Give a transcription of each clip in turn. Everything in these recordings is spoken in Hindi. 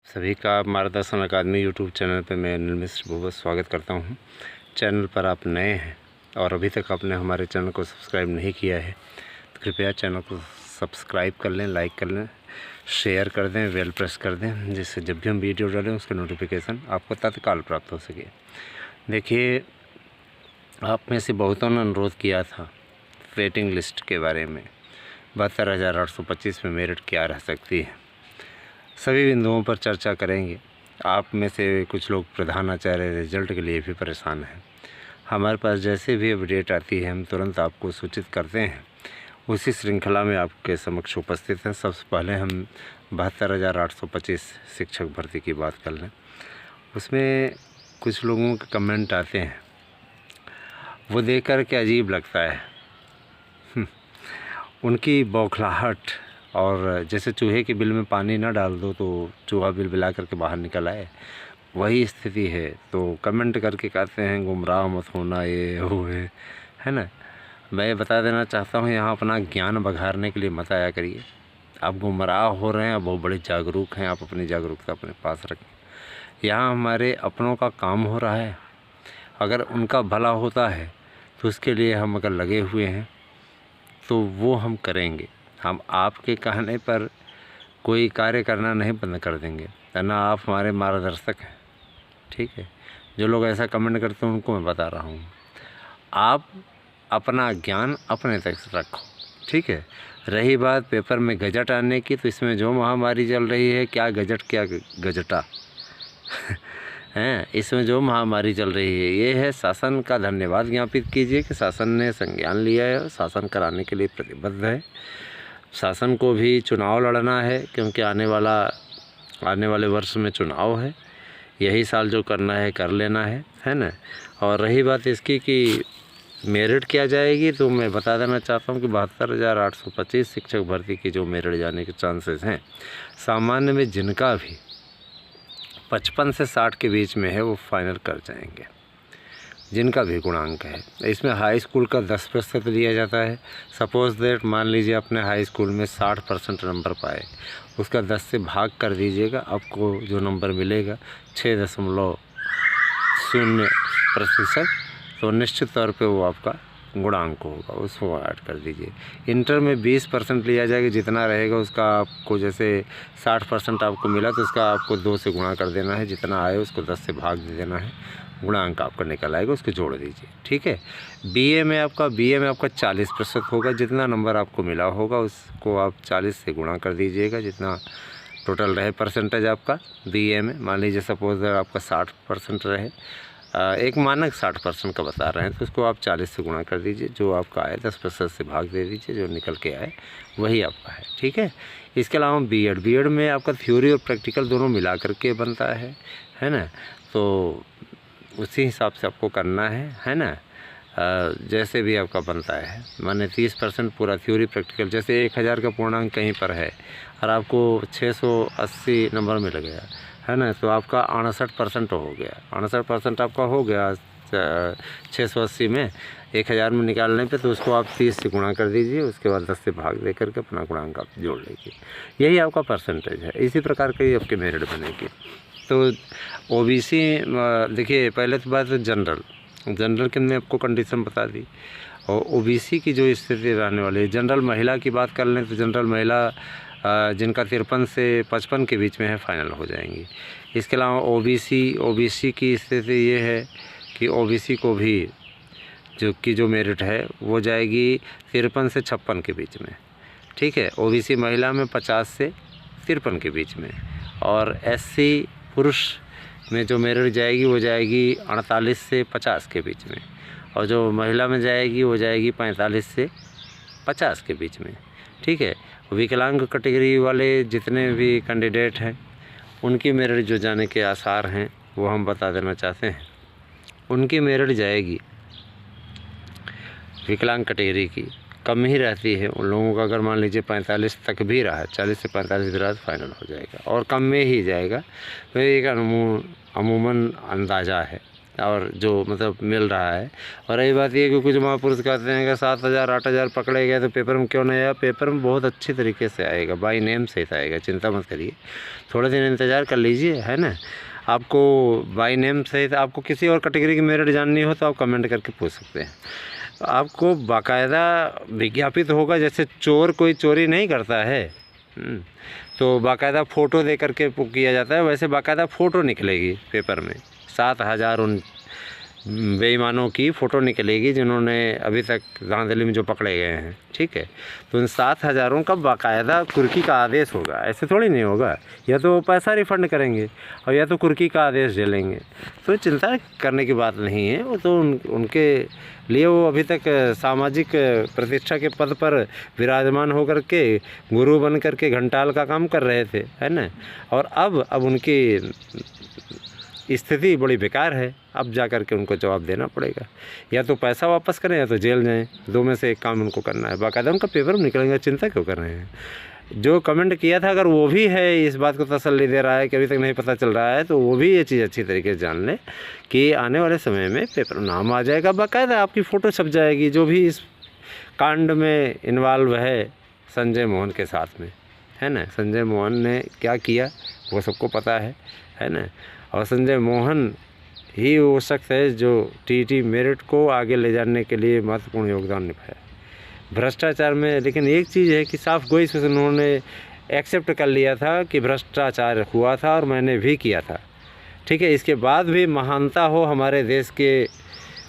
सभी का मार्गदर्शन अकादमी यूट्यूब चैनल पे मैं अनिल मिश्र बहुत स्वागत करता हूँ। चैनल पर आप नए हैं और अभी तक आपने हमारे चैनल को सब्सक्राइब नहीं किया है तो कृपया चैनल को सब्सक्राइब कर लें, लाइक कर लें, शेयर कर दें, बेल प्रेस कर दें, जिससे जब भी हम वीडियो डालें उसका नोटिफिकेशन आपको तत्काल प्राप्त हो सके। देखिए, आप में से बहुतों ने अनुरोध किया था वेटिंग लिस्ट के बारे में। 72,825 में मेरिट क्या रह सकती है, सभी बिंदुओं पर चर्चा करेंगे। आप में से कुछ लोग प्रधानाचार्य रिजल्ट के लिए भी परेशान हैं। हमारे पास जैसे भी अपडेट आती है हम तुरंत आपको सूचित करते हैं। उसी श्रृंखला में आपके समक्ष उपस्थित हैं। सबसे पहले हम 72,825 शिक्षक भर्ती की बात कर लें। उसमें कुछ लोगों के कमेंट आते हैं, वो देख कर के अजीब लगता है। उनकी बौखलाहट, और जैसे चूहे के बिल में पानी ना डाल दो तो चूहा बिल बिला करके बाहर निकल आए, वही स्थिति है। तो कमेंट करके कहते हैं गुमराह मत होना, ये वो है ना। मैं बता देना चाहता हूँ, यहाँ अपना ज्ञान बघारने के लिए मत आया करिए। आप गुमराह हो रहे हैं, बहुत बड़े जागरूक हैं, आप अपनी जागरूकता अपने पास रखें। यहाँ हमारे अपनों का काम हो रहा है, अगर उनका भला होता है तो उसके लिए हम अगर लगे हुए हैं तो वो हम करेंगे। हम आपके कहने पर कोई कार्य करना नहीं बंद कर देंगे, वरना आप हमारे मार्गदर्शक हैं, ठीक है। जो लोग ऐसा कमेंट करते हैं उनको मैं बता रहा हूँ, आप अपना ज्ञान अपने तक रखो, ठीक है। रही बात पेपर में गजट आने की, तो इसमें जो महामारी चल रही है, क्या गजट क्या गजटा हैं, इसमें जो महामारी चल रही है, ये है शासन का धन्यवाद ज्ञापित कीजिए कि शासन ने संज्ञान लिया है, शासन कराने के लिए प्रतिबद्ध है। शासन को भी चुनाव लड़ना है, क्योंकि आने वाले वर्ष में चुनाव है। यही साल जो करना है कर लेना है ना। और रही बात इसकी कि मेरिट क्या जाएगी, तो मैं बता देना चाहता हूँ कि 72,825 शिक्षक भर्ती की जो मेरिट जाने के चांसेस हैं, सामान्य में जिनका भी 55 से 60 के बीच में है वो फाइनल कर जाएंगे, जिनका भी गुणांक है। इसमें हाई स्कूल का 10% लिया जाता है। सपोज़ दैट, मान लीजिए आपने हाई स्कूल में 60% नंबर पाए, उसका 10 से भाग कर दीजिएगा, आपको जो नंबर मिलेगा 6.0%, तो निश्चित तौर पे वो आपका गुणांक होगा, उसको ऐड कर दीजिए। इंटर में 20% लिया जाएगा, जितना रहेगा उसका आपको, जैसे 60% आपको मिला तो उसका आपको 2 से गुणा कर देना है, जितना आए उसको 10 से भाग दे देना है, गुणांक आपका निकल आएगा, उसको जोड़ दीजिए, ठीक है। बीए में आपका 40% होगा, जितना नंबर आपको मिला होगा उसको आप 40 से गुणा कर दीजिएगा, जितना टोटल रहे परसेंटेज आपका बीए में। मान लीजिए सपोज आपका 60% रहे, एक मानक 60% का बता रहे हैं, तो उसको आप 40 से गुणा कर दीजिए, जो आपका आए 10% से भाग दे दीजिए, जो निकल के आए वही आपका है, ठीक है। इसके अलावा बीएड में आपका थ्योरी और प्रैक्टिकल दोनों मिला करके बनता है ना। तो उसी हिसाब से आपको करना है ना। जैसे भी आपका बनता है, माने 30% पूरा थ्योरी प्रैक्टिकल, जैसे 1000 का पूर्णांक कहीं पर है और आपको 680 नंबर मिल गया, है ना, तो आपका 68% हो गया। 68% आपका हो गया 680 में, 1000 में निकालने पे, तो उसको आप 30 से गुणा कर दीजिए, उसके बाद 10 से भाग दे करके अपना गुणांक आप जोड़ लीजिए, यही आपका परसेंटेज है। इसी प्रकार की आपकी मेरिट बनेगी। तो ओबीसी, देखिए पहले तो बात है जनरल की हमने आपको कंडीशन बता दी, और ओबीसी की जो स्थिति रहने वाली है। जनरल महिला की बात कर लें तो जनरल महिला जिनका 53 से 55 के बीच में है, फाइनल हो जाएंगी। इसके अलावा ओबीसी की स्थिति ये है कि ओबीसी को भी जो मेरिट है वो जाएगी 53 से 56 के बीच में, ठीक है। ओबीसी महिला में 50 से 53 के बीच में, और एससी पुरुष में जो मेरिट जाएगी वो जाएगी 48 से 50 के बीच में, और जो महिला में जाएगी वो जाएगी 45 से 50 के बीच में, ठीक है। विकलांग कैटेगरी वाले जितने भी कैंडिडेट हैं उनकी मेरिट जो जाने के आसार हैं वो हम बता देना चाहते हैं। उनकी मेरिट जाएगी विकलांग कैटेगरी की कम ही रहती है। उन लोगों का अगर मान लीजिए 45 तक भी रहा, 40 से 45 भी रहा, तो फाइनल हो जाएगा, और कम में ही जाएगा। तो एक अमूमन अंदाज़ा है, और जो मतलब मिल रहा है। और रही बात ये कि कुछ महापुरुष कहते हैं कि 7,000 8,000 पकड़े गए तो पेपर में क्यों नहीं आया। पेपर में बहुत अच्छी तरीके से आएगा, बाई नेम सहित आएगा, चिंता मत करिए, थोड़े दिन इंतज़ार कर लीजिए, है ना। आपको बाई नेम सहित आपको किसी और कैटेगरी की मेरिट जाननी हो तो आप कमेंट करके पूछ सकते हैं। आपको बाकायदा विज्ञापित होगा, जैसे चोर कोई चोरी नहीं करता है तो बाकायदा फ़ोटो दे करके किया जाता है, वैसे बाकायदा फ़ोटो निकलेगी पेपर में। 7,000 उन बेईमानों की फ़ोटो निकलेगी जिन्होंने अभी तक धांधली में जो पकड़े गए हैं, ठीक है। तो उन 7,000 का बाकायदा कुर्की का आदेश होगा, ऐसे थोड़ी नहीं होगा। या तो पैसा रिफ़ंड करेंगे और या तो कुर्की का आदेश झेलेंगे। तो चिंता करने की बात नहीं है। वो तो उनके लिए वो अभी तक सामाजिक प्रतिष्ठा के पद पर विराजमान होकर के गुरु बन कर के घंटाल का काम कर रहे थे, है ना। और अब उनकी स्थिति बड़ी बेकार है। अब जा कर के उनको जवाब देना पड़ेगा, या तो पैसा वापस करें या तो जेल जाएं, दो में से एक काम उनको करना है। बाकायदा उनका पेपर में निकलेंगे, चिंता क्यों कर रहे हैं। जो कमेंट किया था अगर वो भी है इस बात को तसल्ली दे रहा है कि अभी तक नहीं पता चल रहा है, तो वो भी ये चीज़ अच्छी तरीके से जान ले कि आने वाले समय में पेपर में नाम आ जाएगा, बाकायदा आपकी फ़ोटो छप जाएगी। जो भी इस कांड में इन्वॉल्व है संजय मोहन के साथ में, है ना, संजय मोहन ने क्या किया वो सबको पता है ना। और संजय मोहन ही वो शख्स है जो टीटी मेरिट को आगे ले जाने के लिए महत्वपूर्ण योगदान निभाया भ्रष्टाचार में। लेकिन एक चीज़ है कि साफ गोई से उन्होंने एक्सेप्ट कर लिया था कि भ्रष्टाचार हुआ था और मैंने भी किया था, ठीक है। इसके बाद भी महानता हो हमारे देश के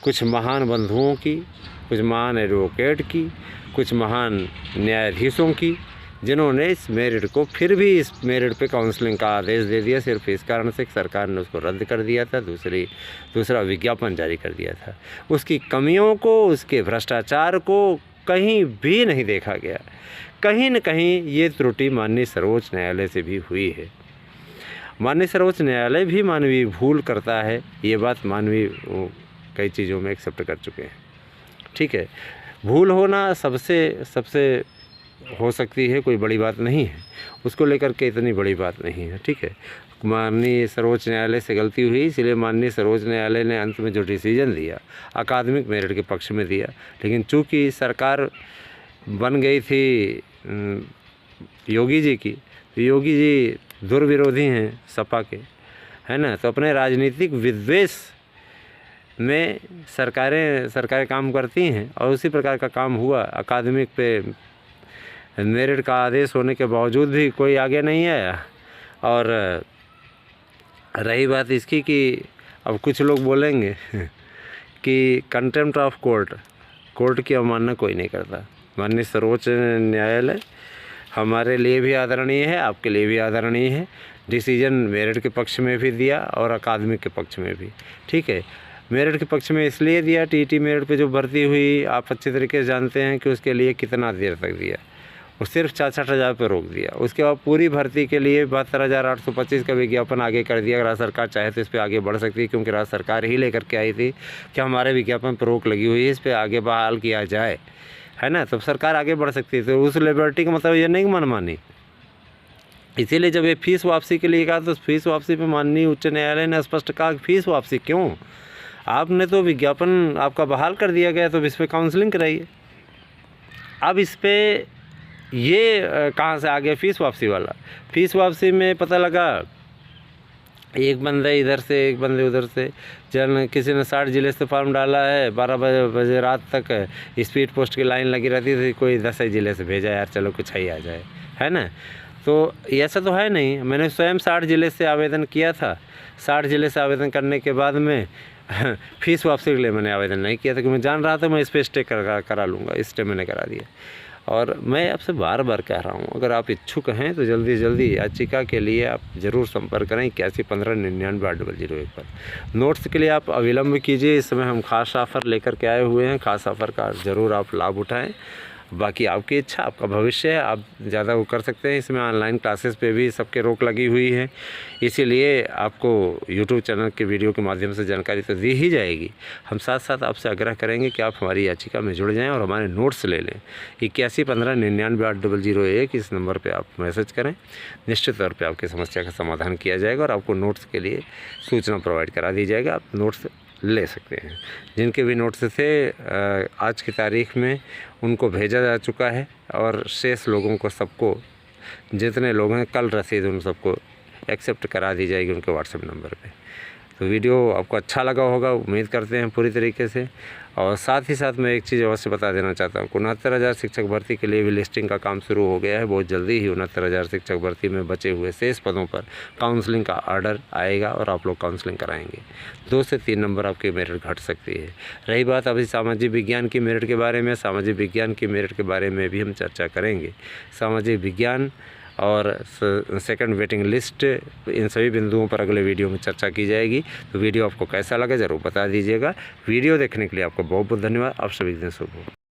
कुछ महान बंधुओं की, कुछ महान एडवोकेट की, कुछ महान न्यायाधीशों की, जिन्होंने इस मेरिट को फिर भी इस मेरिट पे काउंसलिंग का आदेश दे दिया, सिर्फ इस कारण से कि सरकार ने उसको रद्द कर दिया था, दूसरा विज्ञापन जारी कर दिया था। उसकी कमियों को, उसके भ्रष्टाचार को कहीं भी नहीं देखा गया। कहीं न कहीं ये त्रुटि माननीय सर्वोच्च न्यायालय से भी हुई है। माननीय सर्वोच्च न्यायालय भी मानवीय भूल करता है, ये बात मानवीय कई चीज़ों में एक्सेप्ट कर चुके हैं, ठीक है। भूल होना सबसे हो सकती है, कोई बड़ी बात नहीं है, उसको लेकर के इतनी बड़ी बात नहीं है, ठीक है। माननीय सर्वोच्च न्यायालय से गलती हुई, इसलिए माननीय सर्वोच्च न्यायालय ने अंत में जो डिसीजन दिया अकादमिक मेरिट के पक्ष में दिया। लेकिन चूँकि सरकार बन गई थी योगी जी की, तो योगी जी दुर्विरोधी हैं सपा के, है ना। तो अपने राजनीतिक विद्वेष में सरकारें काम करती हैं और उसी प्रकार का काम हुआ। अकादमिक पे मेरिट का आदेश होने के बावजूद भी कोई आगे नहीं आया। और रही बात इसकी कि अब कुछ लोग बोलेंगे कि कंटेम्प्ट ऑफ कोर्ट की अवमानना कोई नहीं करता। माननीय सर्वोच्च न्यायालय हमारे लिए भी आदरणीय है, आपके लिए भी आदरणीय है। डिसीजन मेरिट के पक्ष में भी दिया और अकादमिक के पक्ष में भी, ठीक है। मेरिट के पक्ष में इसलिए दिया, टीटी मेरिट पे जो भर्ती हुई आप अच्छी तरीके से जानते हैं कि उसके लिए कितना देर तक दिया, वो सिर्फ 66,000 पे रोक दिया। उसके बाद पूरी भर्ती के लिए 72,825 का विज्ञापन आगे कर दिया। राज्य सरकार चाहे तो इस पर आगे बढ़ सकती है, क्योंकि राज्य सरकार ही लेकर के आई थी कि हमारे विज्ञापन पर रोक लगी हुई है, इस पर आगे बहाल किया जाए, है ना। तो सरकार आगे बढ़ सकती है। तो उस लिबर्टी का मतलब ये नहीं कि मनमानी। इसीलिए जब ये फीस वापसी के लिए कहा तो फीस वापसी पे माननीय उच्च न्यायालय ने स्पष्ट कहा कि फीस वापसी क्यों, आपने तो विज्ञापन आपका बहाल कर दिया गया, तो इस पर काउंसलिंग कराइए। अब इस पर ये कहाँ से आ गया फीस वापसी वाला। फीस वापसी में पता लगा एक बंदे इधर से एक बंदे उधर से, किसी ने 60 जिले से फॉर्म डाला है, 12 बजे रात तक स्पीड पोस्ट की लाइन लगी रहती थी, कोई 10 जिले से भेजा यार चलो कुछ ही आ जाए, है ना। तो ऐसा तो है नहीं। मैंने स्वयं 60 जिले से आवेदन किया था। 60 जिले से आवेदन करने के बाद में फीस वापसी के लिए मैंने आवेदन नहीं किया था, क्योंकि मैं जान रहा था मैं इस पर स्टे करा लूँगा। स्टे मैंने करा दिया। और मैं आपसे बार बार कह रहा हूँ, अगर आप इच्छुक हैं तो जल्दी जल्दी याचिका के लिए आप ज़रूर संपर्क करें 8115998001 पर। नोट्स के लिए आप अविलंब कीजिए। इस समय हम खास ऑफ़र लेकर के आए हुए हैं, खास ऑफ़र का ज़रूर आप लाभ उठाएं। बाकी आपकी इच्छा, आपका भविष्य है, आप ज़्यादा वो कर सकते हैं। इसमें ऑनलाइन क्लासेस पे भी सबके रोक लगी हुई है, इसीलिए आपको यूट्यूब चैनल के वीडियो के माध्यम से जानकारी तो दी ही जाएगी। हम साथ साथ आपसे आग्रह करेंगे कि आप हमारी याचिका में जुड़ जाएं और हमारे नोट्स ले लें। 8115998001 इस नंबर पर आप मैसेज करें, निश्चित तौर पर आपकी समस्या का समाधान किया जाएगा और आपको नोट्स के लिए सूचना प्रोवाइड करा दी जाएगा। आप नोट्स ले सकते हैं। जिनके भी नोट्स थे आज की तारीख में उनको भेजा जा चुका है और शेष लोगों को सबको जितने लोग हैं कल रसीद उन सबको एक्सेप्ट करा दी जाएगी उनके व्हाट्सएप नंबर पे। तो वीडियो आपको अच्छा लगा होगा, उम्मीद करते हैं पूरी तरीके से। और साथ ही साथ मैं एक चीज़ अवश्य बता देना चाहता हूँ, 69,000 शिक्षक भर्ती के लिए भी लिस्टिंग का काम शुरू हो गया है। बहुत जल्दी ही 69,000 शिक्षक भर्ती में बचे हुए शेष पदों पर काउंसलिंग का आर्डर आएगा और आप लोग काउंसलिंग कराएंगे। 2 से 3 नंबर आपकी मेरिट घट सकती है। रही बात अभी सामाजिक विज्ञान की मेरिट के बारे में, सामाजिक विज्ञान की मेरिट के बारे में भी हम चर्चा करेंगे। सामाजिक विज्ञान और सेकंड वेटिंग लिस्ट, इन सभी बिंदुओं पर अगले वीडियो में चर्चा की जाएगी। तो वीडियो आपको कैसा लगा ज़रूर बता दीजिएगा। वीडियो देखने के लिए आपको बहुत बहुत धन्यवाद। आप सभी दिन शुभ हो।